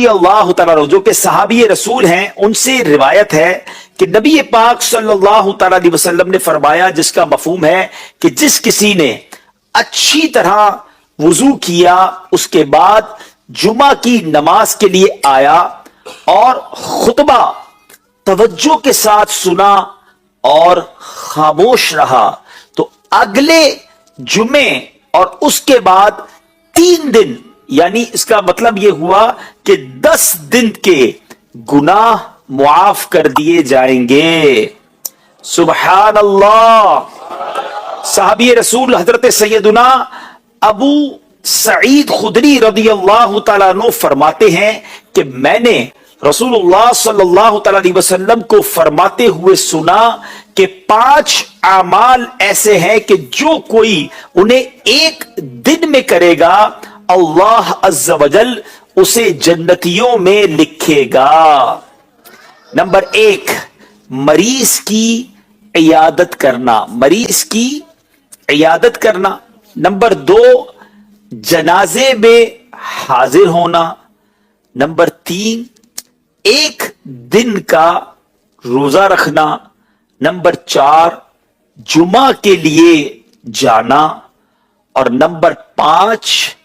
रदी अल्लाह तआला अन्हु, जो कि सहाबी रसूल हैं, उनसे रिवायत है कि नबी पाक सल्लल्लाहु तआला अलैहि वसल्लम ने फरमाया, जिसका मफहूम है कि जिस किसी ने अच्छी तरह वुजू किया, उसके बाद जुमा की नमाज के लिए आया और खुतबा तवज्जो के साथ सुना और खामोश रहा, तो अगले जुमे और उसके बाद 3 दिन, यानी इसका मतलब यह हुआ कि 10 दिन के गुनाह मुआफ कर दिए जाएंगे। सुबहान अल्लाह। साहबी रसूल हजरत सैयदुना अबू सईद खुदरी रदी अल्लाह तआला अन्हु फरमाते हैं कि मैंने रसूलुल्लाह सल्लल्लाहु तआला अलैहि वसल्लम को फरमाते हुए सुना कि 5 अमाल ऐसे हैं कि जो कोई उन्हें एक दिन में करेगा, अल्लाह अज़्ज़ा वजल उसे जन्नतियों में लिखेगा। नंबर 1, मरीज की इयादत करना, मरीज की इयादत करना। नंबर 2, जनाजे में हाजिर होना। नंबर 3, 1 दिन का रोजा रखना। नंबर 4, जुमा के लिए जाना। और नंबर 5,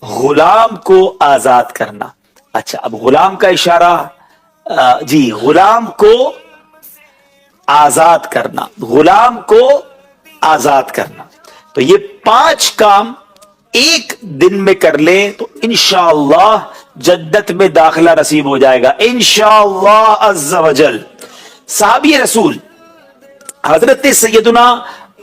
गुलाम को आजाद करना। अच्छा, अब गुलाम का इशारा, जी, गुलाम को आजाद करना, गुलाम को आजाद करना। तो ये 5 काम एक दिन में कर ले तो इंशाअल्लाह जन्नत में दाखिला नसीब हो जाएगा, इंशाअल्लाह अज़्ज़ा वजल। साहबी रसूल हजरत सैयदुना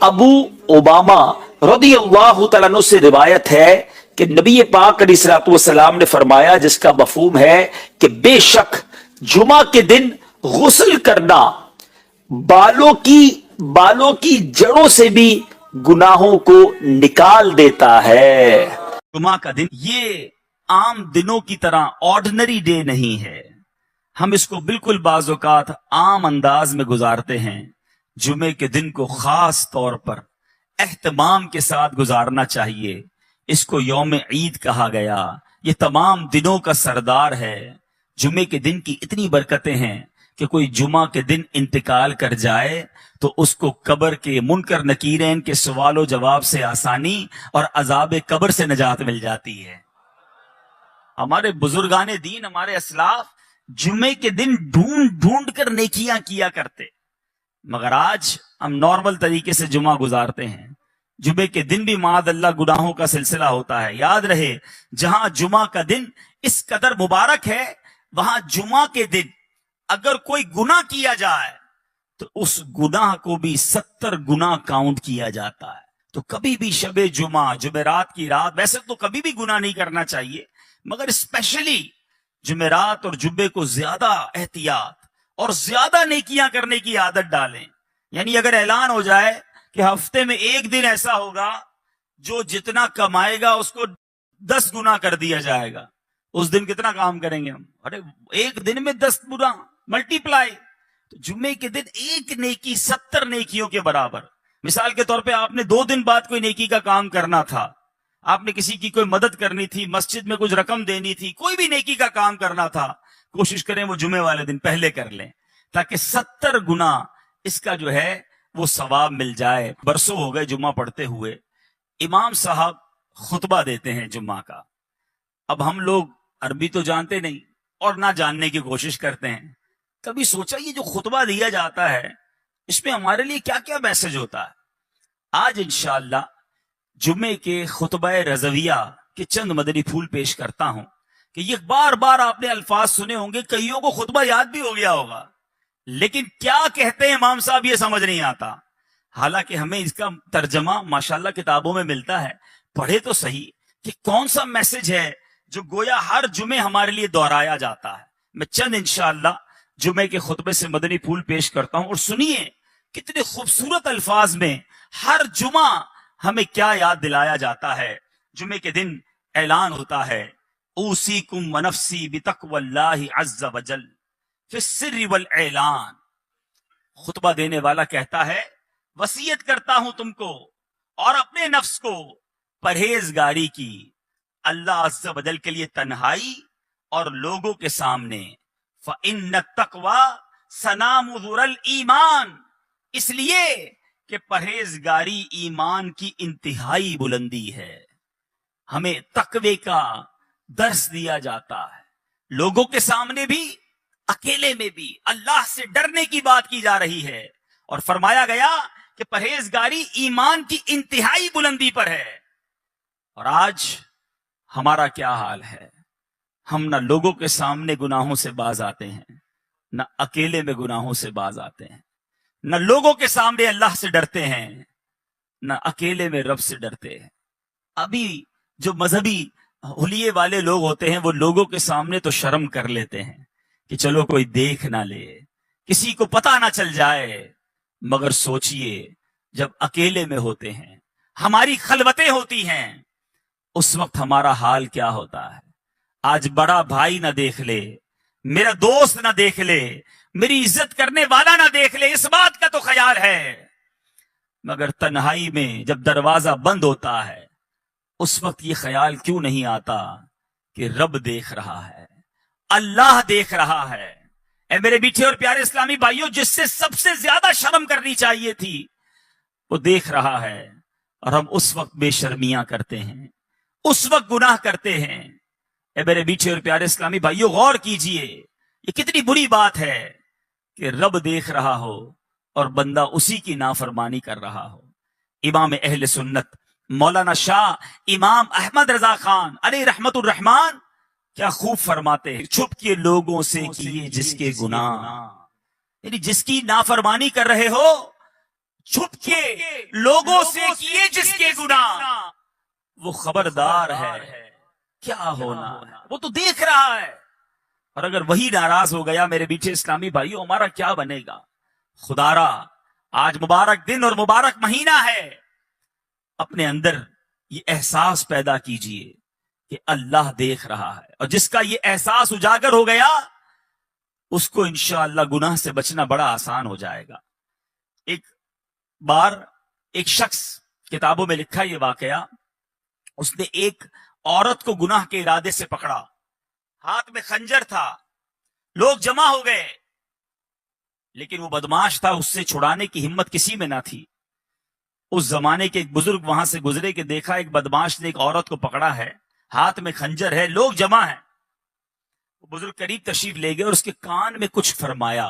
अबू उबामा रदी अल्लाह तआला अन्हु से रिवायत है कि नबी पाक अलैहिस्सलातु वस्सलाम ने फरमाया, जिसका मफहूम है कि बेशक जुमा के दिन गुस्ल करना बालों की जड़ों से भी गुनाहों को निकाल देता है। जुमा का दिन ये आम दिनों की तरह ऑर्डिनरी डे नहीं है, हम इसको बिल्कुल बाज़ औक़ात आम अंदाज में गुजारते हैं। जुमे के दिन को खास तौर पर एहतमाम के साथ गुजारना चाहिए। इसको यौम ईद कहा गया, ये तमाम दिनों का सरदार है। जुमे के दिन की इतनी बरकतें हैं कि कोई जुमा के दिन इंतकाल कर जाए तो उसको कब्र के मुनकर नकीरैन के सवालो जवाब से आसानी और अजाब कब्र से नजात मिल जाती है। हमारे बुजुर्गाने दीन, हमारे असलाफ जुमे के दिन ढूंढ ढूंढ कर नेकियां किया करते, मगर आज हम नॉर्मल तरीके से जुमा गुजारते हैं। जुमे के दिन भी माअल्लाह गुनाहों का सिलसिला होता है। याद रहे, जहां जुमा का दिन इस कदर मुबारक है, वहां जुमा के दिन अगर कोई गुनाह किया जाए तो उस गुनाह को भी 70 गुना काउंट किया जाता है। तो कभी भी शबे जुमा, जुमेरात की रात, वैसे तो कभी भी गुनाह नहीं करना चाहिए, मगर स्पेशली जुमेरात और जुम्मे को ज्यादा एहतियात और ज्यादा नेकियां करने की आदत डालें। यानी अगर ऐलान हो जाए कि हफ्ते में एक दिन ऐसा होगा जो जितना कमाएगा उसको 10 गुना कर दिया जाएगा, उस दिन कितना काम करेंगे हम? अरे एक दिन में 10 गुना मल्टीप्लाई। तो जुम्मे के दिन एक नेकी 70 नेकियों के बराबर। मिसाल के तौर पे आपने 2 दिन बाद कोई नेकी का काम करना था, आपने किसी की कोई मदद करनी थी, मस्जिद में कुछ रकम देनी थी, कोई भी नेकी का काम करना था, कोशिश करें वो जुमे वाले दिन पहले कर लें, ताकि 70 गुना इसका जो है वो सवाब मिल जाए। बरसों हो गए जुम्मा पढ़ते हुए, इमाम साहब खुतबा देते हैं जुम्मा का। अब हम लोग अरबी तो जानते नहीं और ना जानने की कोशिश करते हैं। कभी सोचा ये जो खुतबा दिया जाता है इसमें हमारे लिए क्या क्या मैसेज होता है? आज इंशाअल्लाह जुम्मे के खुतबा रज़विया के चंद मदनी फूल पेश करता हूं कि ये बार बार आपने अल्फाज सुने होंगे, कईयों को खुतबा याद भी हो गया होगा, लेकिन क्या कहते हैं इमाम साहब ये समझ नहीं आता। हालांकि हमें इसका तर्जमा माशाल्लाह किताबों में मिलता है, पढ़े तो सही कि कौन सा मैसेज है जो गोया हर जुमे हमारे लिए दोहराया जाता है। मैं चंद इंशाअल्लाह जुमे के खुतबे से मदनी फूल पेश करता हूं और सुनिए कितने खूबसूरत अल्फाज में हर जुमा हमें क्या याद दिलाया जाता है। जुमे के दिन ऐलान होता है, ऊसीकुम व नफ्सी बितक़वल्लाहि अज़्ज़ा वजल फिस्सिर्रि वल ऐलान। खुतबा देने वाला कहता है, वसीयत करता हूं तुमको और अपने नफ्स को परहेजगारी की, अल्लाह अज़्ज़ा वजल के लिए तन्हाई اور لوگوں کے سامنے فَإِنَّ التَّقْوَى سَنَامُ الْإِيمَانِ، اس لیے کہ پرہیزگاری ایمان کی انتہائی بلندی ہے. ہمیں تقوی کا درس دیا جاتا ہے، لوگوں کے سامنے بھی اکیلے میں بھی اللہ سے ڈرنے کی بات کی جا رہی ہے، اور فرمایا گیا کہ پرہیزگاری ایمان کی انتہائی بلندی پر ہے. اور آج ہمارا کیا حال ہے؟ ہم نہ لوگوں کے سامنے گناہوں سے باز آتے ہیں، نہ اکیلے میں گناہوں سے باز آتے ہیں، نہ لوگوں کے سامنے اللہ سے ڈرتے ہیں، نہ اکیلے میں رب سے ڈرتے ہیں. ابھی جو مذہبی حلیے والے لوگ ہوتے ہیں وہ لوگوں کے سامنے تو شرم کر لیتے ہیں کہ چلو کوئی دیکھ نہ لے، کسی کو پتہ نہ چل جائے، مگر سوچئے جب اکیلے میں ہوتے ہیں، ہماری خلوتیں ہوتی ہیں، اس وقت ہمارا حال کیا ہوتا ہے؟ آج بڑا بھائی نہ دیکھ لے، میرا دوست نہ دیکھ لے، میری عزت کرنے والا نہ دیکھ لے، اس بات کا تو خیال ہے، مگر تنہائی میں جب دروازہ بند ہوتا ہے اس وقت یہ خیال کیوں نہیں آتا کہ رب دیکھ رہا ہے، اللہ دیکھ رہا ہے. اے میرے میٹھے اور پیارے اسلامی بھائیوں، جس سے سب سے زیادہ شرم کرنی چاہیے تھی وہ دیکھ رہا ہے، اور ہم اس وقت بے شرمیاں کرتے ہیں، اس وقت گناہ کرتے ہیں. اے میرے میٹھے اور پیارے اسلامی بھائیوں، غور کیجئے، یہ کتنی بری بات ہے کہ رب دیکھ رہا ہو اور بندہ اسی کی نافرمانی کر رہا ہو. امام اہل سنت مولانا شاہ امام احمد رضا خان علیہ رحمت الرحمان کیا خوب فرماتے ہیں، چھپ کے لوگوں سے کیے جس کے گناہ، یعنی جس کی نافرمانی کر رہے ہو، چھپ کے لوگوں سے کیے جس کے گناہ، وہ خبردار ہے کیا ہونا ہے، وہ تو دیکھ رہا ہے. اور اگر وہی ناراض ہو گیا میرے بیچے اسلامی بھائیوں، ہمارا کیا بنے گا؟ خدا را آج مبارک دن اور مبارک مہینہ ہے، اپنے اندر یہ احساس پیدا کیجئے کہ اللہ دیکھ رہا ہے، اور جس کا یہ احساس اجاگر ہو گیا اس کو انشاءاللہ گناہ سے بچنا بڑا آسان ہو جائے گا. ایک بار ایک شخص، کتابوں میں لکھا یہ واقعہ، اس نے ایک عورت کو گناہ کے ارادے سے پکڑا، ہاتھ میں خنجر تھا، لوگ جمع ہو گئے، لیکن وہ بدماش تھا، اس سے چھڑانے کی ہمت کسی میں نہ تھی. اس زمانے کے ایک بزرگ وہاں سے گزرے کہ دیکھا ایک بدماش نے ایک عورت کو پکڑا ہے، ہاتھ میں خنجر ہے، لوگ جمع ہیں. وہ بزرگ قریب تشریف لے گئے اور اس کے کان میں کچھ فرمایا.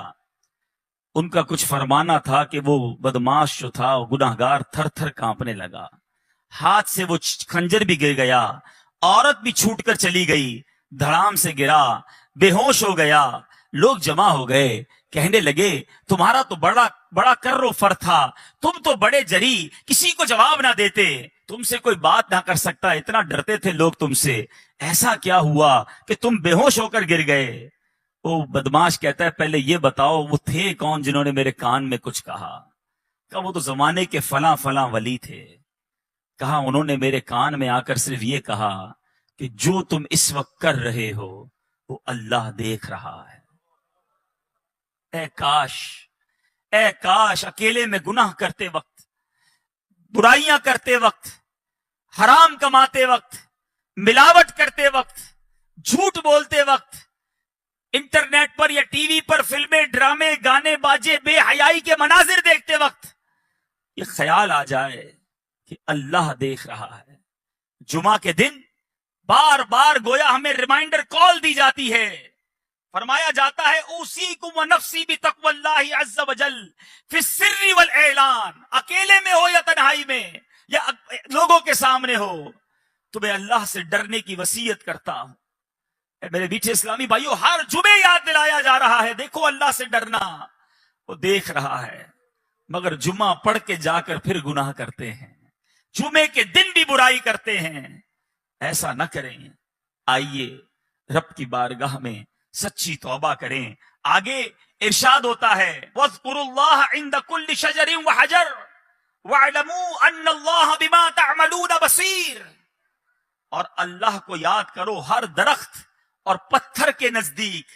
ان کا کچھ فرمانا تھا کہ وہ بدماش جو تھا، وہ گناہگار تھر تھر کانپنے لگا، ہاتھ سے وہ خنجر بھی گر گیا، عورت بھی چھوٹ کر چلی گئی، دھڑام سے گرا، بے ہوش ہو گیا. لوگ جمع ہو گئے، کہنے لگے تمہارا تو بڑا کر و فر تھا، تم تو بڑے جری، کسی کو جواب نہ دیتے، تم سے کوئی بات نہ کر سکتا، اتنا ڈرتے تھے لوگ تم سے، ایسا کیا ہوا کہ تم بے ہوش ہو کر گر گئے؟ وہ بدماش کہتا ہے پہلے یہ بتاؤ وہ تھے کون جنہوں نے میرے کان میں کچھ کہا؟ کہا وہ تو زمانے کے فلاں فلاں ولی تھے. کہا انہوں نے میرے کان میں آ کر صرف یہ کہا کہ جو تم اس وقت کر رہے ہو وہ اللہ دیکھ رہا ہے. اے کاش اکیلے میں گناہ کرتے وقت، برائیاں کرتے وقت، حرام کماتے وقت، ملاوٹ کرتے وقت، جھوٹ بولتے وقت، انٹرنیٹ پر یا ٹی وی پر فلمیں، ڈرامے، گانے باجے، بے حیائی کے مناظر دیکھتے وقت یہ خیال آ جائے کہ اللہ دیکھ رہا ہے. جمعہ کے دن بار بار گویا ہمیں ریمائنڈر کال دی جاتی ہے، فرمایا جاتا ہے اوصیکم ونفسی بتقوی اللہ عز وجل فی السر والاعلان، اکیلے میں ہو یا تنہائی میں یا لوگوں کے سامنے ہو، تمہیں اللہ سے ڈرنے کی وصیت کرتا ہوں. اے میرے بیٹھے اسلامی بھائیو، ہر جمعے یاد دلایا جا رہا ہے دیکھو اللہ سے ڈرنا، وہ دیکھ رہا ہے، مگر جمعہ پڑھ کے جا کر پھر گناہ کرتے ہیں، جمعے کے دن بھی برائی کرتے ہیں. ایسا نہ کریں، آئیے رب کی بارگاہ میں سچی توبہ کریں. آگے ارشاد ہوتا ہے وَاذْكُرُوا اللَّهَ عِنْدَ كُلِّ شَجَرٍ وَحَجَرٍ وَاعْلَمُوا أَنَّ اللَّهَ بِمَا تَعْمَلُونَ بَصِيرٌ، اور اللہ کو یاد کرو ہر درخت اور پتھر کے نزدیک،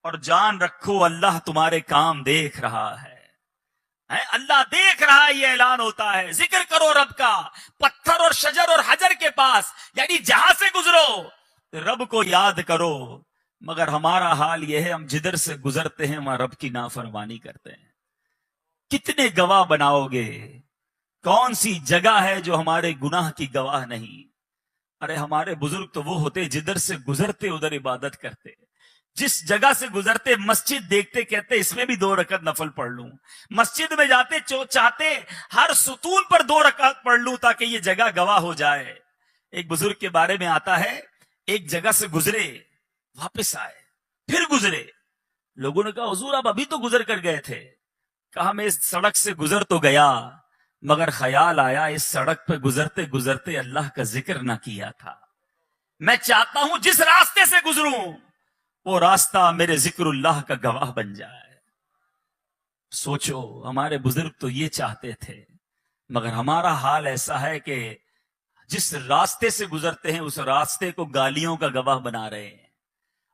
اور جان رکھو اللہ تمہارے کام دیکھ رہا ہے. اللہ دیکھ رہا ہے، یہ اعلان ہوتا ہے. ذکر کرو رب کا پتھر اور شجر اور حجر کے پاس، یعنی جہاں سے گزرو رب کو یاد کرو. मगर हमारा हाल यह है, हम जिधर से गुजरते हैं वहां रब की नाफरमानी करते हैं। कितने गवाह बनाओगे? कौन सी जगह है जो हमारे गुनाह की गवाह नहीं? अरे हमारे बुजुर्ग तो वो होते जिधर से गुजरते उधर इबादत करते। जिस जगह से गुजरते मस्जिद देखते कहते इसमें भी 2 रकत नफल पढ़ लूं। मस्जिद में जाते चाहते हर सुतून पर 2 रकत पढ़ लूं ताकि ये जगह गवाह हो जाए। एक बुजुर्ग के बारे में आता है, एक जगह से गुजरे, वापस आए, फिर गुजरे। लोगों ने कहा हुजूर आप अभी तो गुजर कर गए थे। कहा मैं इस सड़क से गुजर तो गया, मगर ख्याल आया इस सड़क पे गुजरते गुजरते अल्लाह का जिक्र ना किया था। मैं चाहता हूं जिस रास्ते से गुजरूं वो रास्ता मेरे जिक्रुल्लाह का गवाह बन जाए। सोचो, हमारे बुजुर्ग तो ये चाहते थे, मगर हमारा हाल ऐसा है कि जिस रास्ते से गुजरते हैं उस रास्ते को गालियों का गवाह बना रहे हैं।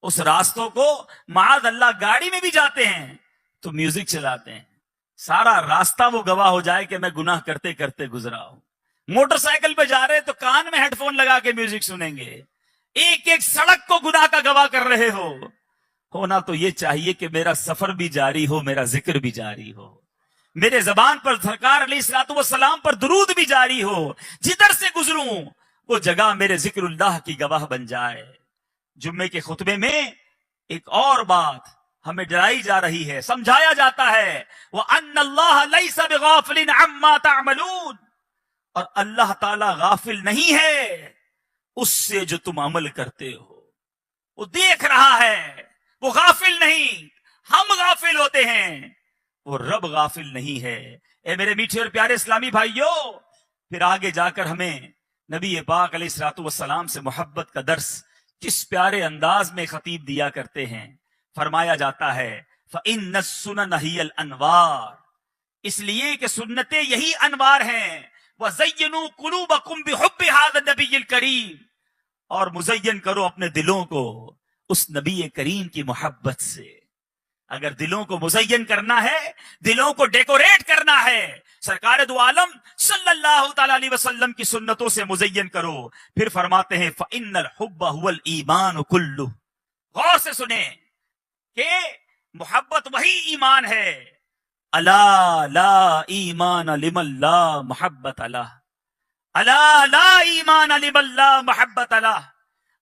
उस रास्तों को माद अल्लाह, गाड़ी में भी जाते हैं तो म्यूजिक चलाते हैं, सारा रास्ता वो गवाह हो जाए कि मैं गुनाह करते करते गुजरा हूं। मोटरसाइकिल पे जा रहे तो कान में हेडफोन लगा के म्यूजिक सुनेंगे। एक एक सड़क को गुनाह का गवाह कर रहे हो। होना तो ये चाहिए कि मेरा सफर भी जारी हो, मेरा जिक्र भी जारी हो, मेरे जबान पर सरकार अलैहिस्सलाम पर दुरूद भी जारी हो। जिधर से गुजरूं वो जगह मेरे जिक्रुल्लाह की गवाह बन जाए। जुम्मे के खुतबे में एक और बात हमें डराई जा रही है, समझाया जाता है, वो अन्नल्लाह लैसा बिगाफिलिन अम्मा तामलून, और अल्लाह ताला गाफिल नहीं है उससे जो तुम अमल करते हो। वो देख रहा है, वो गाफिल नहीं, हम गाफिल होते हैं, वो रब गाफिल नहीं है। ए मेरे मीठे और प्यारे इस्लामी भाइयों, फिर आगे जाकर हमें नबी पाक अलैहिस्सलाम से मोहब्बत का दर्स किस प्यारे अंदाज में खतीब दिया करते हैं। फरमाया जाता है फ़इन्न सुनन हियल अनवार, इसलिए कि सुन्नतें यही अनवार हैं। वज़य्यनू कुलूबकुम बिहुब्बि हाज़ा नबिय्यिल करीम, और मुज़य्यन करो अपने दिलों को उस नबी करीम की मोहब्बत से। अगर दिलों को मुज़य्यन करना है, दिलों को डेकोरेट करना है, सरकार दो आलम सल्लल्लाहु तआला अलैहि वसल्लम की सुन्नतों से मुज़य्यन करो। फिर फरमाते हैं फ़इन्नल हुब्ब हुवल ईमान कुल्लुह। गौर से सुने कि मोहब्बत वही ईमान है। अला ला ईमान लिमन ला मोहब्बत अला, अला ला ईमान लिमन ला मोहब्बत अला,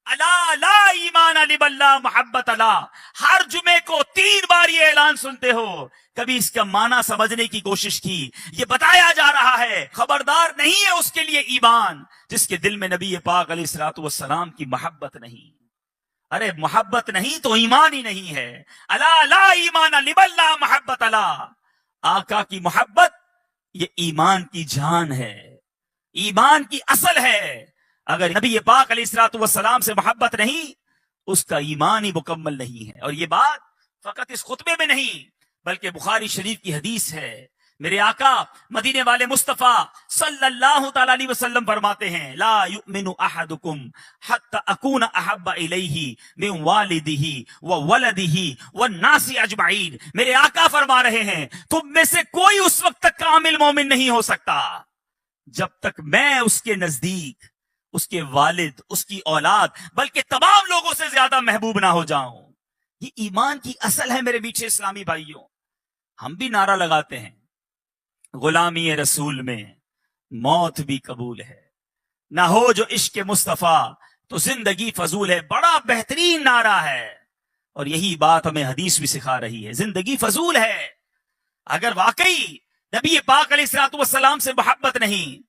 अला ला ईमान लिमन ला मोहब्बत अला। हर जुमे को 3 बार ये ऐलान सुनते हो। कभी इसका माना समझने की कोशिश की? ये बताया जा रहा है खबरदार नहीं है उसके लिए ईमान जिसके दिल में नबी पाक अलैहिस्सलाम की मोहब्बत नहीं। अरे मोहब्बत नहीं तो ईमान ही नहीं है। अला ला ईमान लिमन ला मोहब्बत अला, आका की मोहब्बत ये ईमान की जान है, ईमान की असल है। अगर नबी पाक अलैहिस्सलाम से मोहब्बत नहीं, उसका ईमान ही मुकम्मल नहीं है। और ये बात फकत इस खुतबे में नहीं बल्कि बुखारी शरीफ की हदीस है। मेरे आका मदीने वाले मुस्तफा सल्लल्लाहु तआला अलैहि वसल्लम फरमाते हैं ला युमिनु अहदुकुम हत्ता अकूना अहब्बा इलैहि मिन वालिदिही व वलदिही व नासी अजमाइन। मेरे आका फरमा रहे हैं तुम में से कोई उस वक्त तक कामिल मोमिन नहीं हो सकता जब तक मैं उसके नजदीक, उसके वालिद, उसकी औलाद, बल्कि तमाम लोगों से ज्यादा महबूब ना हो जाऊं। ये ईमान की असल है मेरे मीठे इस्लामी भाइयों। हम भी नारा लगाते हैं गुलामी रसूल में मौत भी कबूल है, ना हो जो इश्क मुस्तफा तो जिंदगी फजूल है। बड़ा बेहतरीन नारा है और यही बात हमें हदीस भी सिखा रही है। जिंदगी फजूल है। अगर वाकई नबी पाक अलैहिस्सलाम से मोहब्बत नहीं,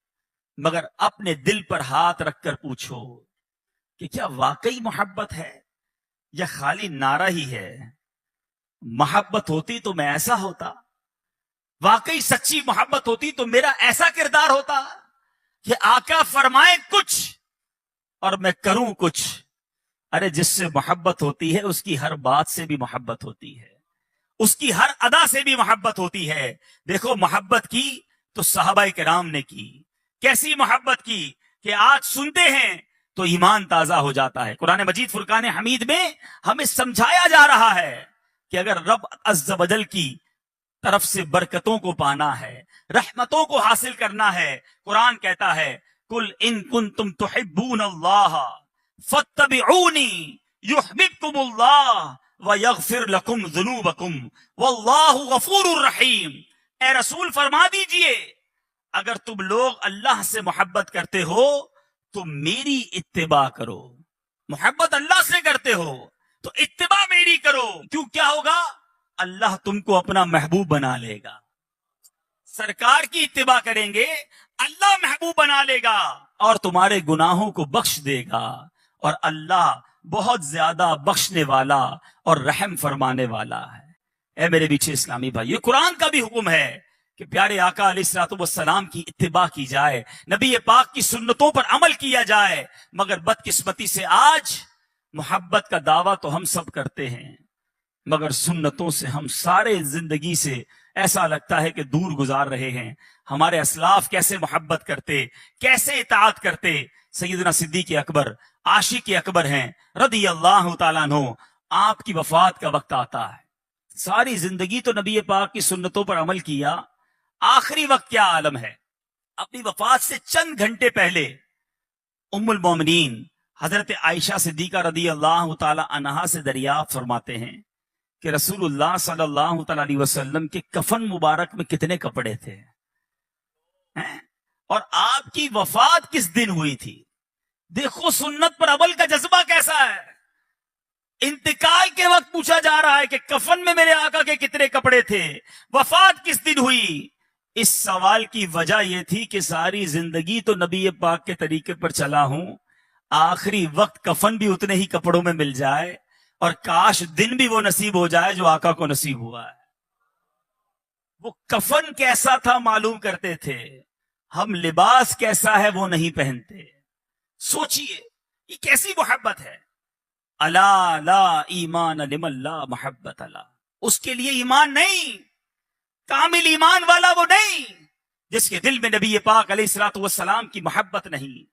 मगर अपने दिल पर हाथ रखकर पूछो कि क्या वाकई मोहब्बत है या खाली नारा ही है। मोहब्बत होती तो मैं ऐसा होता, वाकई सच्ची मोहब्बत होती तो मेरा ऐसा किरदार होता कि आका फरमाए कुछ और मैं करूं कुछ। अरे जिससे मोहब्बत होती है उसकी हर बात से भी मोहब्बत होती है, उसकी हर अदा से भी मोहब्बत होती है। देखो मोहब्बत की तो सहाबाए किराम ने की, कैसी मोहब्बत की कि आज सुनते हैं तो ईमान ताजा हो जाता है। कुरान मजीद फुरकान हमीद में हमें समझाया जा रहा है कि अगर रब अज़्ज़ वजल की तरफ से बरकतों को पाना है, रहमतों को हासिल करना है, कुरान कहता है कुल इन कुंतुम तुहिब्बून अल्लाह फत्तबिऊनी युहब्बिबकुम अल्लाह व यगफिर लकुम ज़ुनूबकुम वल्लाहु गफूरुर रहीम। ए रसूल फरमा दीजिए, अगर तुम लोग अल्लाह से मोहब्बत करते हो तो मेरी इत्तिबा करो। मोहब्बत अल्लाह से करते हो तो इत्तिबा मेरी करो। क्यों, क्या होगा? अल्लाह तुमको अपना महबूब बना लेगा। सरकार की इत्तिबा करेंगे, अल्लाह महबूब बना लेगा और तुम्हारे गुनाहों को बख्श देगा। और अल्लाह बहुत ज्यादा बख्शने वाला और रहम फरमाने वाला है। ए मेरे पीछे इस्लामी भाई, ये कुरान का भी हुक्म है कि प्यारे आका अलैहिस्सलाम की इत्तिबा की जाए, नबी पाक की सुन्नतों पर अमल किया जाए। मगर बदकिस्मती से आज मोहब्बत का दावा तो हम सब करते हैं, मगर सुन्नतों से हम सारे जिंदगी से ऐसा लगता है कि दूर गुजार रहे हैं। हमारे असलाफ कैसे मोहब्बत करते, कैसे इताअत करते। सैयदना सिद्दीक़ अकबर आशिक अकबर हैं रदी अल्लाह ताला अन्हु। आपकी वफात का वक्त आता है, सारी जिंदगी तो नबी पाक की सुन्नतों पर अमल किया, आखिरी वक्त क्या आलम है। अपनी वफात से चंद घंटे पहले उम्मुल मोमिनीन हजरत आयशा सिद्दीका रदी अल्लाह ताला अन्हा से दरियाफ्त फरमाते हैं कि रसूलुल्लाह सल्लल्लाहु अलैहि वसल्लम के कफन मुबारक में कितने कपड़े थे और आपकी वफात किस दिन हुई थी। देखो सुन्नत पर अमल का जज्बा कैसा है। इंतकाल के वक्त पूछा जा रहा है कि कफन में मेरे आका के कितने कपड़े थे, वफात किस दिन हुई। इस सवाल की वजह यह थी कि सारी जिंदगी तो नबी पाक के तरीके पर चला हूं, आखिरी वक्त कफन भी उतने ही कपड़ों में मिल जाए और काश दिन भी वो नसीब हो जाए जो आका को नसीब हुआ है। वो कफन कैसा था मालूम करते थे, हम लिबास कैसा है वो नहीं पहनते। सोचिए ये कैसी मोहब्बत है। अला ला ईमान लिमल्ला मोहब्बत अला, उसके लिए ईमान नहीं, कामिल ईमान वाला वो नहीं जिसके दिल में नबी पाक अलैहिस्सलातु वस्सलाम की मोहब्बत नहीं।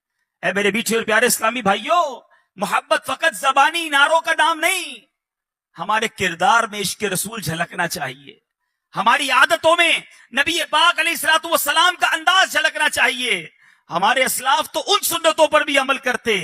ऐ मेरे बीच और प्यारे इस्लामी भाइयों, मोहब्बत फकत जबानी नारों का नाम नहीं, हमारे किरदार में इश्क रसूल झलकना चाहिए, हमारी आदतों में नबी पाक अलैहिस्सलातु वस्सलाम का अंदाज झलकना चाहिए। हमारे असलाफ तो उन सुन्नतों पर भी अमल करते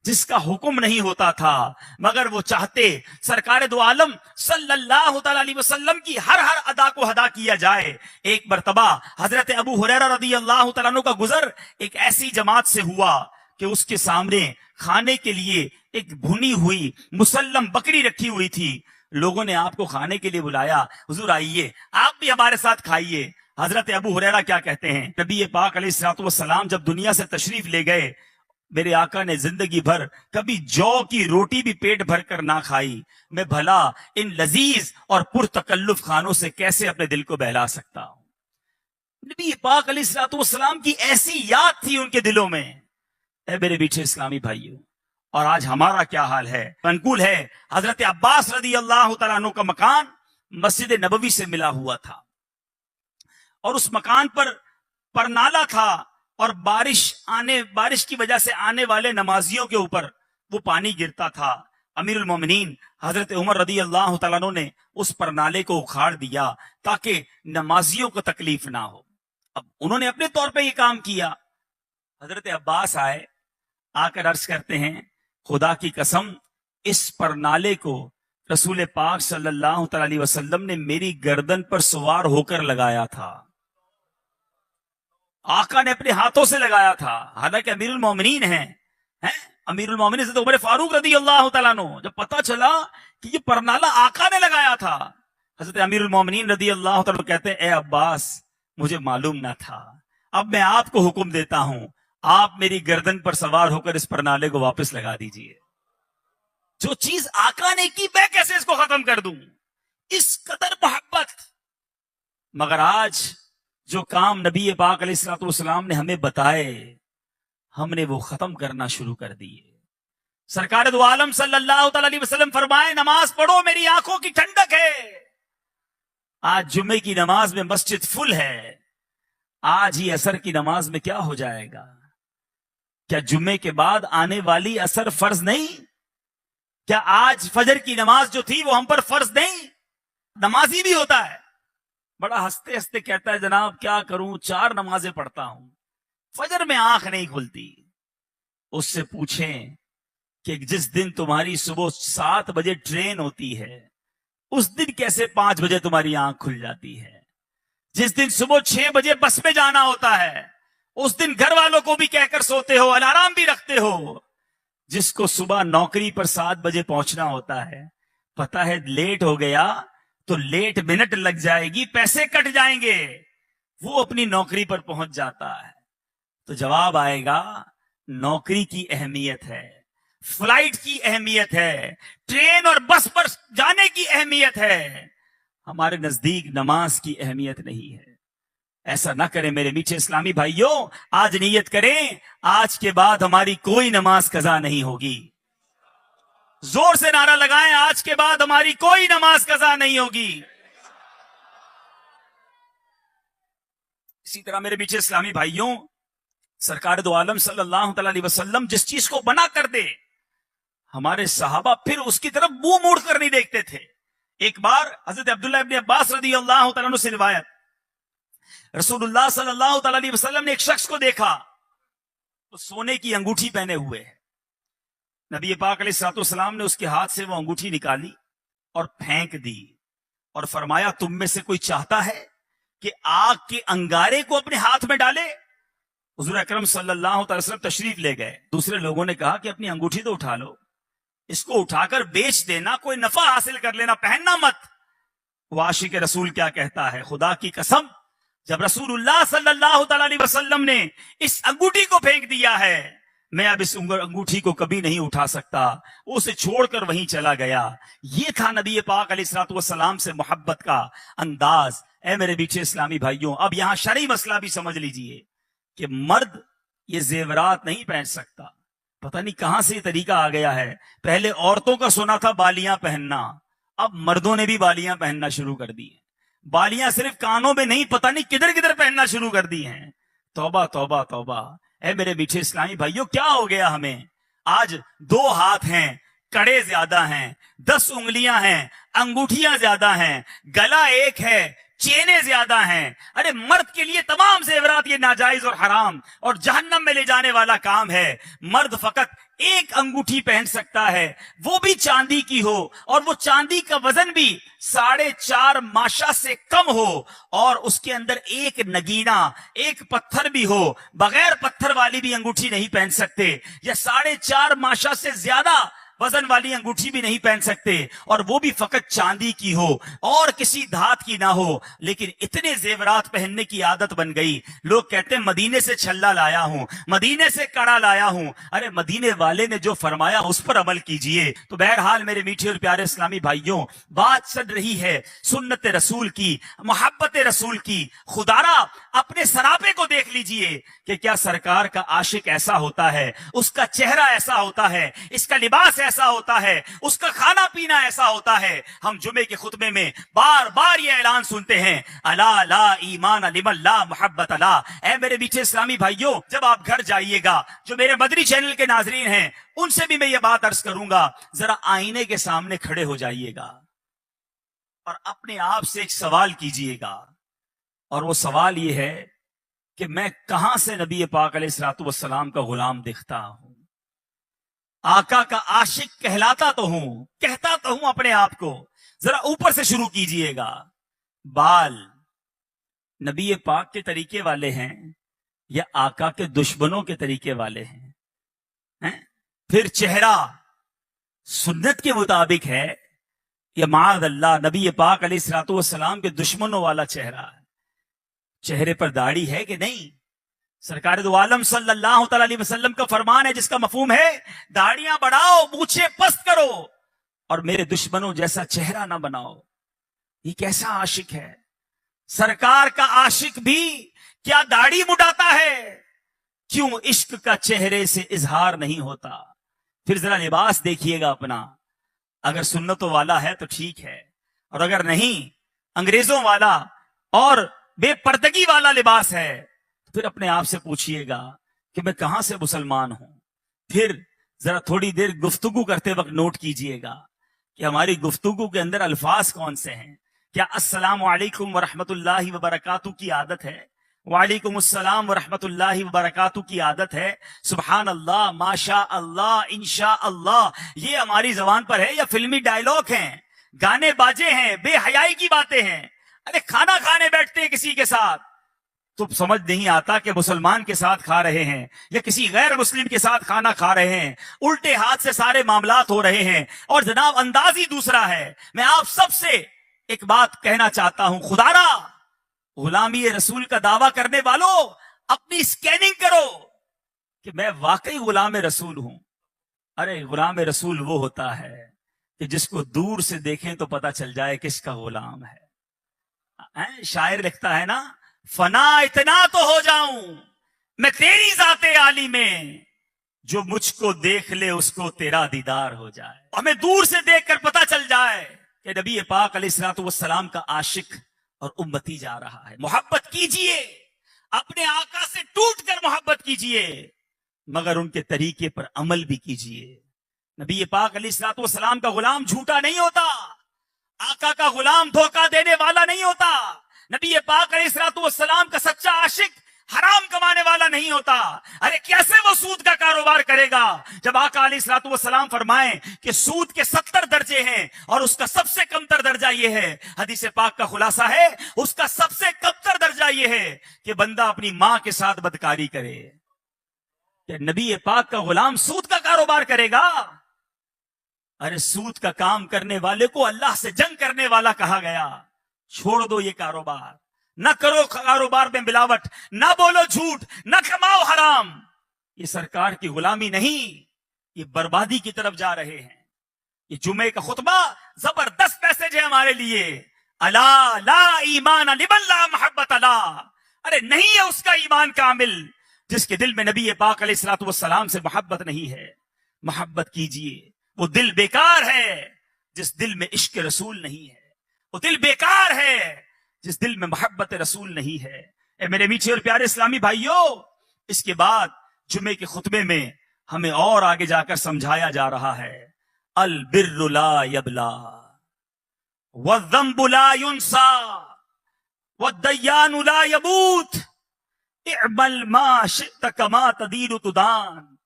जिसका हुक्म नहीं होता था, मगर वो चाहते सरकार दो आलम सल्लल्लाहु अलैहि वसल्लम की हर हर अदा को अदा किया जाए। एक मर्तबा हजरत अबू हुरैरा रदी अल्लाह तआला अन्हु का गुजर एक ऐसी जमात से हुआ कि उसके सामने खाने के लिए एक भुनी हुई मुसल्लम बकरी रखी हुई थी। लोगों ने आपको खाने के लिए बुलाया, हुजूर आइए आप भी हमारे साथ खाइए। हजरत अबू हुरैरा क्या कहते हैं, नबी पाक अलैहिस्सलातु वस्सलाम जब दुनिया से तशरीफ ले गए, मेरे आका ने जिंदगी भर कभी जौ की रोटी भी पेट भर कर ना खाई। मैं भला इन लजीज और पुरतकल्लुफ खानों से कैसे अपने दिल को बहला सकता हूं। नबी पाक अलैहिस्सलातु वस्सलाम की ऐसी याद थी उनके दिलों में। ऐ मेरे बीच इस्लामी भाइयों, और आज हमारा क्या हाल है। मनकूल है हजरत अब्बास रदी अल्लाह तआला अन्हु का मकान मस्जिद नबवी से मिला हुआ था और उस मकान पर परनाला था और बारिश की वजह से आने वाले नमाजियों के ऊपर वो पानी गिरता था। अमीरुल मोमिनीन हजरत उमर रदी अल्लाह तआला अन्हु ने उस परनाले को उखाड़ दिया ताकि नमाजियों को तकलीफ ना हो। अब उन्होंने अपने तौर पे ये काम किया। हजरत अब्बास आए, आकर अर्ज करते हैं, खुदा की कसम इस परनाले को रसूल पाक सल्लल्लाहु अलैहि वसल्लम ने मेरी गर्दन पर सवार होकर लगाया था। आका ने अपने हाथों से लगाया था, हालांकि अमीरुल मोमिनीन हैं। अमीरुल मोमिनीन से तो उमर फारूक रदी अल्लाह तआला अन्हु, जब पता चला कि ये परनाला आका ने लगाया था, हजरत अमीरुल मोमिनीन रदी अल्लाह तआला कहते हैं, ए अब्बास मुझे मालूम ना था, अब मैं आपको हुक्म देता हूं, आप मेरी गर्दन पर सवार होकर इस परनाले को वापस लगा दीजिए। जो चीज आका ने की मैं कैसे इसको खत्म कर दूं, इस कदर मोहब्बत। मगर आज जो काम नबी पाक अलैहिस्सलातु वस्सलाम ने हमें बताए, हमने वो खत्म करना शुरू कर दिए। सरकार दो आलम सल्लल्लाहु अलैहि वसल्लम फरमाए, नमाज पढ़ो मेरी आंखों की ठंडक है। आज जुम्मे की नमाज में मस्जिद फुल है, आज ही असर की नमाज में क्या हो जाएगा। क्या जुम्मे के बाद आने वाली असर फर्ज नहीं? क्या आज फजर की नमाज जो थी वो हम पर फर्ज नहीं? नमाजी भी होता है, बड़ा हंसते हंसते कहता है, जनाब क्या करूं 4 नमाजें पढ़ता हूं, फजर में आंख नहीं खुलती। उससे पूछें کہ جس دن تمہاری صبح 7 بجے ٹرین ہوتی ہے اس دن کیسے 5 بجے تمہاری آنکھ کھل جاتی ہے؟ جس دن صبح 6 بجے بس میں جانا ہوتا ہے اس دن گھر والوں کو بھی کہہ کر سوتے ہو، الارم بھی رکھتے ہو۔ جس کو صبح نوکری پر 7 بجے پہنچنا ہوتا ہے، پتا ہے لیٹ ہو گیا تو لیٹ منٹ لگ جائے گی، پیسے کٹ جائیں گے، وہ اپنی نوکری پر پہنچ جاتا ہے۔ تو جواب آئے گا نوکری کی اہمیت ہے، فلائٹ کی اہمیت ہے، ٹرین اور بس پر جانے کی اہمیت ہے، ہمارے نزدیک نماز کی اہمیت نہیں ہے۔ ایسا نہ کریں میرے میٹھے اسلامی بھائیوں، آج نیت کریں آج کے بعد ہماری کوئی نماز قضا نہیں ہوگی۔ زور سے نعرہ لگائیں، آج کے بعد ہماری کوئی نماز قضا نہیں ہوگی۔ اسی طرح میرے میٹھے اسلامی بھائیوں، سرکار دو عالم صلی اللہ تعالی علیہ وسلم جس چیز کو بنا کر دے، ہمارے صحابہ پھر اس کی طرف منہ موڑ کر نہیں دیکھتے تھے۔ ایک بار حضرت عبداللہ ابن عباس رضی اللہ تعالیٰ عنہ سے روایت، رسول اللہ صلی اللہ تعالی علیہ وسلم نے ایک شخص کو دیکھا تو سونے کی انگوٹھی پہنے ہوئے ہے۔ نبی پاک علیہ الصلوۃ والسلام نے اس کے ہاتھ سے وہ انگوٹھی نکالی اور پھینک دی اور فرمایا تم میں سے کوئی چاہتا ہے کہ آگ کے انگارے کو اپنے ہاتھ میں ڈالے؟ حضور اکرم صلی اللہ تعالی وسلم تشریف لے گئے۔ دوسرے لوگوں نے کہا کہ اپنی انگوٹھی تو اٹھا لو، اس کو اٹھا کر بیچ دینا، کوئی نفع حاصل کر لینا، پہننا مت۔ وہ عاشق رسول کیا کہتا ہے، خدا کی قسم جب رسول اللہ صلی اللہ تعالی علیہ وسلم نے اس انگوٹھی کو پھینک دیا ہے، میں اب اس انگوٹھی کو کبھی نہیں اٹھا سکتا، وہ اسے چھوڑ کر وہیں چلا گیا۔ یہ تھا نبی پاک علیہ الصلوۃ والسلام سے محبت کا انداز۔ اے میرے میٹھے اسلامی بھائیوں، اب یہاں شرعی مسئلہ بھی سمجھ لیجئے کہ مرد یہ زیورات نہیں پہن سکتا۔ پتہ نہیں کہاں سے یہ طریقہ آ گیا ہے، پہلے عورتوں کا سنا تھا بالیاں پہننا، اب مردوں نے بھی بالیاں پہننا شروع کر دی ہیں۔ بالیاں صرف کانوں میں نہیں، پتہ نہیں کدھر کدھر پہننا شروع کر دی ہیں۔ توبہ توبہ توبہ۔ اے میرے میٹھے اسلامی بھائیوں، کیا ہو گیا ہمیں؟ آج 2 ہاتھ ہیں، کڑے زیادہ ہیں، 10 انگلیاں ہیں، انگوٹھیاں زیادہ ہیں، گلا ایک ہے، چینیں زیادہ ہیں۔ ارے مرد کے لیے تمام زیورات یہ ناجائز اور حرام اور جہنم میں لے جانے والا کام ہے۔ مرد فقط ایک انگوٹھی پہن سکتا ہے، وہ بھی چاندی کی ہو، اور وہ چاندی کا وزن بھی 4.5 ماشا سے کم ہو، اور اس کے اندر ایک نگینہ، ایک پتھر بھی ہو۔ بغیر پتھر والی بھی انگوٹھی نہیں پہن سکتے، یا 4.5 ماشا سے زیادہ وزن والی انگوٹھی بھی نہیں پہن سکتے، اور وہ بھی فقط چاندی کی ہو اور کسی دھات کی نہ ہو۔ لیکن اتنے زیورات پہننے کی عادت بن گئی، لوگ کہتے ہیں مدینے سے چھلا لایا ہوں، مدینے سے کڑا لایا ہوں۔ ارے مدینے والے نے جو فرمایا اس پر عمل کیجئے۔ تو بہرحال میرے میٹھے اور پیارے اسلامی بھائیوں، بات چل رہی ہے سنت رسول کی، محبت رسول کی۔ خدارا اپنے سراپے کو دیکھ لیجئے کہ کیا سرکار کا عاشق ایسا ہوتا ہے، اس کا چہرہ ایسا ہوتا ہے، اس کا لباس ایسا ہوتا ہے، اس کا کھانا پینا ایسا ہوتا ہے۔ ہم جمعے کے خطبے میں بار بار یہ اعلان سنتے ہیں، الا لا ایمان لمن لا محبت لا۔ اے میرے میٹھے اسلامی بھائیوں، جب آپ گھر جائیے گا، جو میرے مدری چینل کے ناظرین ہیں ان سے بھی میں یہ بات عرض کروں گا، ذرا آئینے کے سامنے کھڑے ہو جائیے گا اور اپنے آپ سے ایک سوال کیجئے گا، اور وہ سوال یہ ہے کہ میں کہاں سے نبی پاک علیہ الصلوۃ والسلام کا غلام دکھتا ہوں؟ آقا کا عاشق کہلاتا تو ہوں، کہتا تو ہوں اپنے آپ کو۔ ذرا اوپر سے شروع کیجئے گا۔ بال نبی پاک کے طریقے والے ہیں یا آقا کے دشمنوں کے طریقے والے ہیں؟ پھر چہرہ سنت کے مطابق ہے یا معاذ اللہ نبی پاک علیہ الصلوۃ والسلام کے دشمنوں والا چہرہ ہے؟ چہرے پر داڑھی ہے کہ نہیں؟ سرکار دو عالم صلی اللہ تعالی علیہ وسلم کا فرمان ہے جس کا مفہوم ہے داڑیاں بڑھاؤ، مونچھیں پست کرو، اور میرے دشمنوں جیسا چہرہ نہ بناؤ۔ یہ کیسا عاشق ہے؟ سرکار کا عاشق بھی کیا داڑھی مڈاتا ہے؟ کیوں عشق کا چہرے سے اظہار نہیں ہوتا؟ پھر ذرا لباس دیکھیے گا اپنا، اگر سنتوں والا ہے تو ٹھیک ہے، اور اگر نہیں انگریزوں والا اور بے پردگی والا لباس ہے، پھر اپنے آپ سے پوچھئے گا کہ میں کہاں سے مسلمان ہوں۔ پھر ذرا تھوڑی دیر گفتگو کرتے وقت نوٹ کیجئے گا کہ ہماری گفتگو کے اندر الفاظ کون سے ہیں۔ کیا السلام علیکم ورحمت اللہ وبرکاتہ کی عادت ہے؟ वालेकुम अस्सलाम व रहमतुल्लाहि व बरकातहू की आदत है सुबहान अल्लाह, माशा अल्लाह, इंशा अल्लाह, ये हमारी जबान पर है या फिल्मी डायलॉग हैं, गाने बाजे हैं, बेहयाई की बातें हैं। अरे खाना खाने बैठते हैं किसी के साथ तो समझ नहीं आता कि मुसलमान के साथ खा रहे हैं या किसी गैर मुस्लिम के साथ खाना खा रहे हैं, उल्टे हाथ से सारे मामलात हो रहे हैं और जनाब अंदाज ही दूसरा है। मैं आप सबसे एक बात कहना चाहता हूं, खुदारा गुलामी रसूल का दावा करने वालों अपनी स्कैनिंग करो कि मैं वाकई गुलाम रसूल हूं। अरे गुलाम रसूल वो होता है कि जिसको दूर से देखें तो पता चल जाए किसका गुलाम है। शायर लिखता है ना, फना इतना तो हो जाऊं मैं तेरी जाते आली में, जो मुझको देख ले उसको तेरा दीदार हो जाए। हमें दूर से देखकर पता चल जाए कि नबी पाक अलैहिस्सलातु वस्सलाम का आशिक और उम्मती जा रहा है। मोहब्बत कीजिए, अपने आका से टूटकर मोहब्बत कीजिए, मगर उनके तरीके पर अमल भी कीजिए। नबी पाक अलैहिस्सलातु वस्सलाम का गुलाम झूठा नहीं होता, आका का गुलाम धोखा देने वाला नहीं होता। नबी पाक अलैहिस्सलातु वस्सलाम का सच्चा आशिक हराम कमाने वाला नहीं होता। अरे कैसे वो सूद का कारोबार करेगा जब आका अलैहिस्सलातु वस्सलाम फरमाएं कि सूद के 70 दर्जे हैं और उसका सबसे कमतर दर्जा ये है, हदीस पाक का खुलासा है, उसका सबसे कमतर दर्जा ये है कि बंदा अपनी मां के साथ बदकारी करे। कि नबी पाक का गुलाम सूद का कारोबार करेगा? अरे सूद का काम करने वाले को अल्लाह से जंग करने वाला कहा गया। छोड़ दो ये कारोबार, न करो कारोबार में मिलावट, न बोलो झूठ, न कमाओ हराम। ये सरकार की गुलामी नहीं, ये बर्बादी की तरफ जा रहे हैं। ये जुमे का खुतबा जबरदस्त मैसेज है हमारे लिए। अला ला ईमान लिमन ला मोहब्बत अला, अरे नहीं है उसका ईमान कामिल जिसके दिल में नबी पाक अलैहिस्सलातु वस्सलाम से मोहब्बत नहीं है। मोहब्बत कीजिए, वो दिल बेकार है जिस दिल में इश्क रसूल नहीं है, वो दिल बेकार है जिस दिल में मोहब्बत रसूल नहीं है। ए मेरे मीठे और प्यारे इस्लामी भाइयों, इसके बाद जुमे के खुतबे में हमें और आगे जाकर समझाया जा रहा है, अल बिर्रु ला यबला वज़्ज़म्बु ला युनसा वद्दय्यानु ला यमूत इअमल मा शि'त कमा तदीनु तुदान।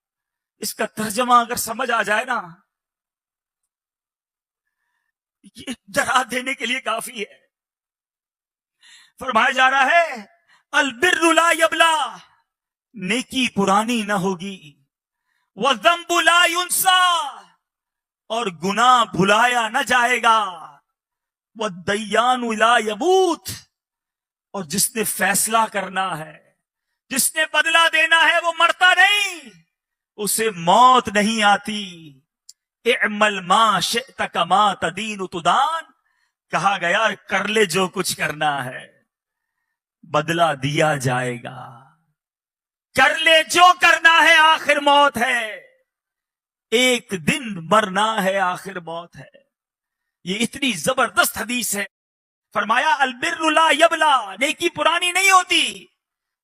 इसका तर्जमा अगर समझ आ जाए ना, ये डरा देने के लिए काफी है। फरमाया जा रहा है, अल बिर्रु ला यबला, नेकी पुरानी ना होगी, वज़्ज़म्बु ला युनसा, और गुनाह भुलाया न जाएगा, वद्दय्यानु ला यमूत, और जिसने फैसला करना है, जिसने बदला देना है, वो मरता नहीं, उसे मौत नहीं आती। इअमल मा शि'त कमा तदीनु तुदान, कहा गया कर ले जो कुछ करना है, बदला दिया जाएगा। कर ले जो करना है, आखिर मौत है, एक दिन मरना है, आखिर मौत है। ये इतनी जबरदस्त हदीस है। फरमाया अल बिर्रु ला यबला, नेकी पुरानी नहीं होती,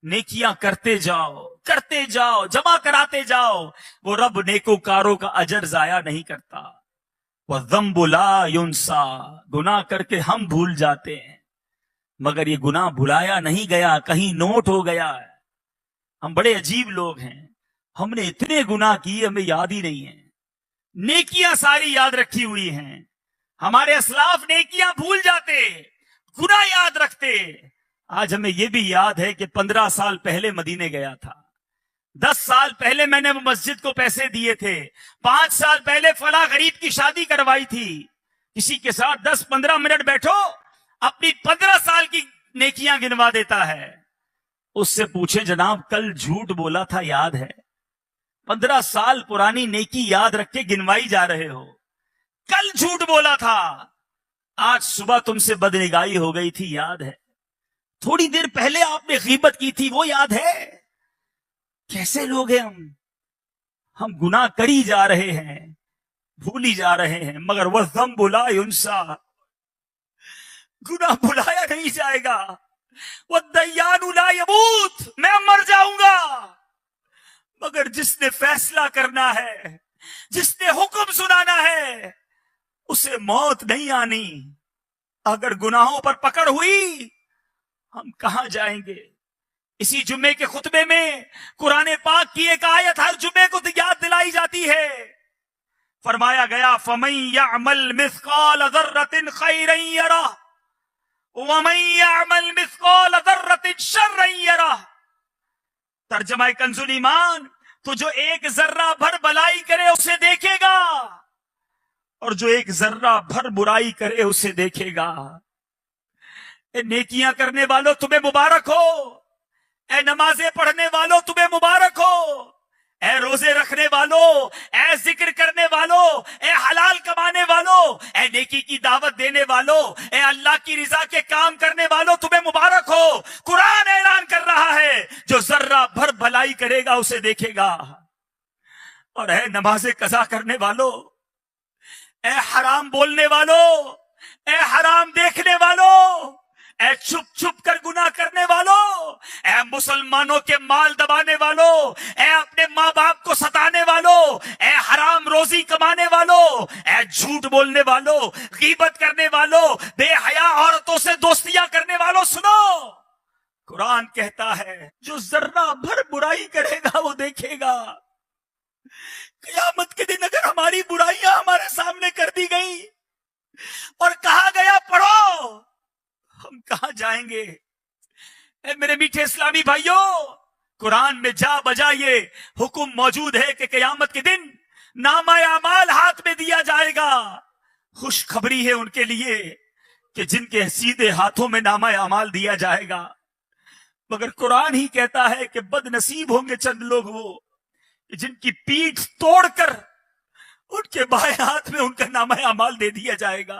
नेकियां करते जाओ, जमा कराते जाओ, वो रब नेकोकारों का अजर जाया नहीं करता। वज़्ज़म्बु ला युनसा, गुनाह करके हम भूल जाते हैं, मगर ये गुनाह भुलाया नहीं गया, कहीं नोट हो गया है। हम बड़े अजीब लोग हैं, हमने इतने गुनाह किए हमें याद ही नहीं है। नेकियां सारी याद रखी हुई हैं, हमारे असलाफ नेकियां भूल जाते, गुनाह याद रखते। आज हमें यह भी याद है कि 15 साल पहले मदीने गया था, 10 साल पहले मैंने मस्जिद को पैसे दिए थे, 5 साल पहले फला गरीब की शादी करवाई थी। किसी के साथ 10-15 मिनट बैठो, अपनी 15 साल की नेकियां गिनवा देता है। उससे पूछे जनाब कल झूठ बोला था, याद है? 15 साल पुरानी नेकी याद रख के गिनवाई जा रहे हो। कल झूठ बोला था, आज सुबह तुमसे बदनिगाही हो गई थी, याद है? थोड़ी देर पहले आपने गीबत की थी, वो याद है? कैसे लोग हैं हम गुनाह करी जा रहे हैं, भूली जा रहे हैं, मगर वज़्ज़म्बु ला युनसा, गुनाह भुलाया नहीं जाएगा। वद्दय्यानु ला यमूत, मैं मर जाऊंगा, मगर जिसने फैसला करना है, जिसने हुक्म सुनाना है, उसे मौत नहीं आनी। अगर गुनाहों पर पकड़ हुई, हम कहां जाएंगे? اسی جمعے کے خطبے میں قرآن پاک کی ایک آیت ہر جمعے کو یاد دلائی جاتی ہے. فرمایا گیا فَمَن يَعْمَلْ مِثْقَالَ ذَرَّةٍ خَيْرًا يَرَهُ وَمَن يَعْمَلْ مِثْقَالَ ذَرَّةٍ شَرًّا يَرَهُ. ترجمہ کنز ایمان، تو جو ایک ذرہ بھر بلائی کرے اسے دیکھے گا اور جو ایک ذرہ بھر برائی کرے اسے دیکھے گا. اے نیکیاں کرنے والوں تمہیں مبارک ہو، اے نمازیں پڑھنے والوں تمہیں مبارک ہو، اے روزے رکھنے والوں، اے ذکر کرنے والوں، اے حلال کمانے والوں، اے نیکی کی دعوت دینے والوں، اے اللہ کی رضا کے کام کرنے والوں تمہیں مبارک ہو. قرآن اعلان کر رہا ہے جو ذرہ بھر بھلائی کرے گا اسے دیکھے گا. اور اے نمازیں قضا کرنے والوں، اے حرام بولنے والوں، اے حرام دیکھنے والوں، اے چھپ چھپ کر گناہ کرنے والوں، اے مسلمانوں کے مال دبانے والوں، اے اپنے ماں باپ کو ستانے والوں، اے حرام روزی کمانے والوں، اے جھوٹ بولنے والوں، غیبت کرنے والوں، بے حیا عورتوں سے دوستیاں کرنے والوں، سنو. قرآن کہتا ہے جو ذرہ بھر برائی کرے گا وہ دیکھے گا. قیامت کے دن اگر ہماری برائیاں ہمارے سامنے کر دی گئی اور کہا گیا پڑھو، ہم کہاں جائیں گے؟ اے میرے میٹھے اسلامی بھائیوں، قرآن میں جا بجا یہ حکم موجود ہے کہ قیامت کے دن نامہ اعمال ہاتھ میں دیا جائے گا. خوشخبری ہے ان کے لیے کہ جن کے سیدھے ہاتھوں میں نامہ اعمال دیا جائے گا. مگر قرآن ہی کہتا ہے کہ بد نصیب ہوں گے چند لوگ وہ جن کی پیٹھ توڑ کر ان کے بائیں ہاتھ میں ان کا نامہ اعمال دے دیا جائے گا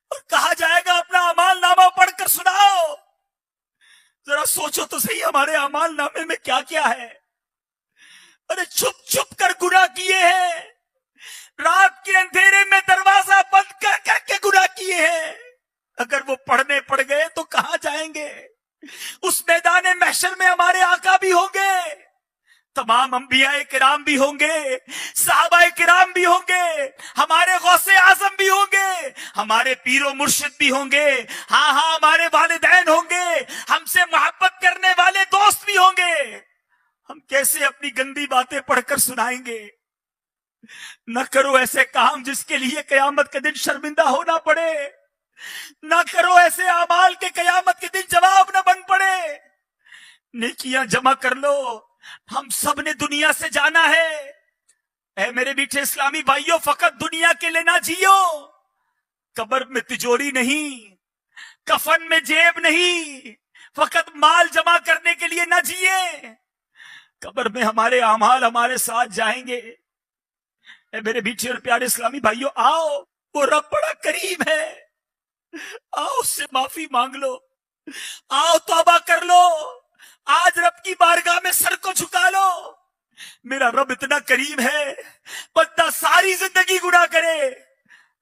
اور کہا جائے گا اپنا اعمال نامہ پڑھ کر سناؤ. ذرا سوچو تو صحیح ہمارے اعمال نامے میں کیا کیا ہے. ارے چھپ چھپ کر گناہ کیے ہیں، رات کے اندھیرے میں دروازہ بند کر کر کے گناہ کیے ہیں. اگر وہ پڑھنے پڑ گئے تو کہاں جائیں گے؟ اس میدان محشر میں ہمارے آقا بھی ہوں گے، تمام انبیاء کرام بھی ہوں گے، صحابہ کرام بھی ہوں گے، ہمارے غوث اعظم بھی ہوں گے، ہمارے پیر و مرشد بھی ہوں گے، ہاں ہمارے والدین ہوں گے، ہم سے محبت کرنے والے دوست بھی ہوں گے. ہم کیسے اپنی گندی باتیں پڑھ کر سنائیں گے؟ نہ کرو ایسے کام جس کے لیے قیامت کے دن شرمندہ ہونا پڑے، نہ کرو ایسے اعمال کے قیامت کے دن جواب نہ بن پڑے. نیکیاں جمع کر لو، ہم سب نے دنیا سے جانا ہے. اے میرے میٹھے اسلامی بھائیوں، فقط دنیا کے لیے نہ جیو. قبر میں تجوری نہیں، کفن میں جیب نہیں، فقط مال جمع کرنے کے لیے نہ جیے. قبر میں ہمارے اعمال ہمارے ساتھ جائیں گے. اے میرے میٹھے اور پیارے اسلامی بھائیوں، آؤ، وہ رب بڑا کریم ہے، آؤ اس سے معافی مانگ لو، آؤ توبہ کر لو، آج رب کی بارگاہ میں سر کو جھکا لو. میرا رب اتنا کریم ہے، بندہ ساری زندگی گناہ کرے،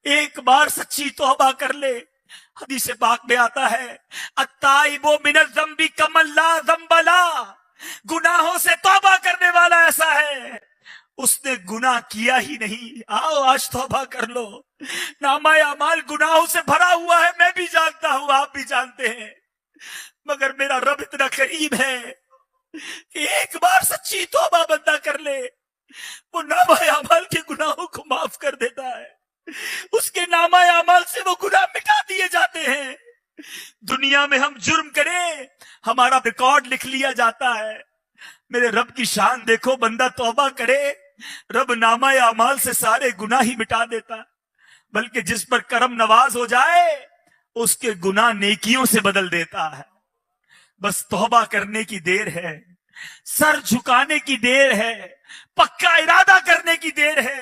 ایک بار سچی توبہ کر لے. حدیث پاک میں آتا ہے التائب من الذنب کمن لا ذنب له، گناہوں سے توبہ کرنے والا ایسا ہے اس نے گناہ کیا ہی نہیں. آؤ آج توبہ کر لو. نامہ اعمال گناہوں سے بھرا ہوا ہے، میں بھی جانتا ہوں، آپ بھی جانتے ہیں، مگر میرا رب اتنا کریم ہے کہ ایک بار سچی توبہ بندہ کر لے، وہ نامہ اعمال کے گناہوں کو معاف کر دیتا ہے. اس کے نامہ اعمال سے وہ گناہ مٹا دیے جاتے ہیں. دنیا میں ہم جرم کریں، ہمارا ریکارڈ لکھ لیا جاتا ہے. میرے رب کی شان دیکھو، بندہ توبہ کرے، رب نامہ اعمال سے سارے گناہ ہی مٹا دیتا، بلکہ جس پر کرم نواز ہو جائے اس کے گناہ نیکیوں سے بدل دیتا ہے. بس توبہ کرنے کی دیر ہے، سر جھکانے کی دیر ہے، پکا ارادہ کرنے کی دیر ہے.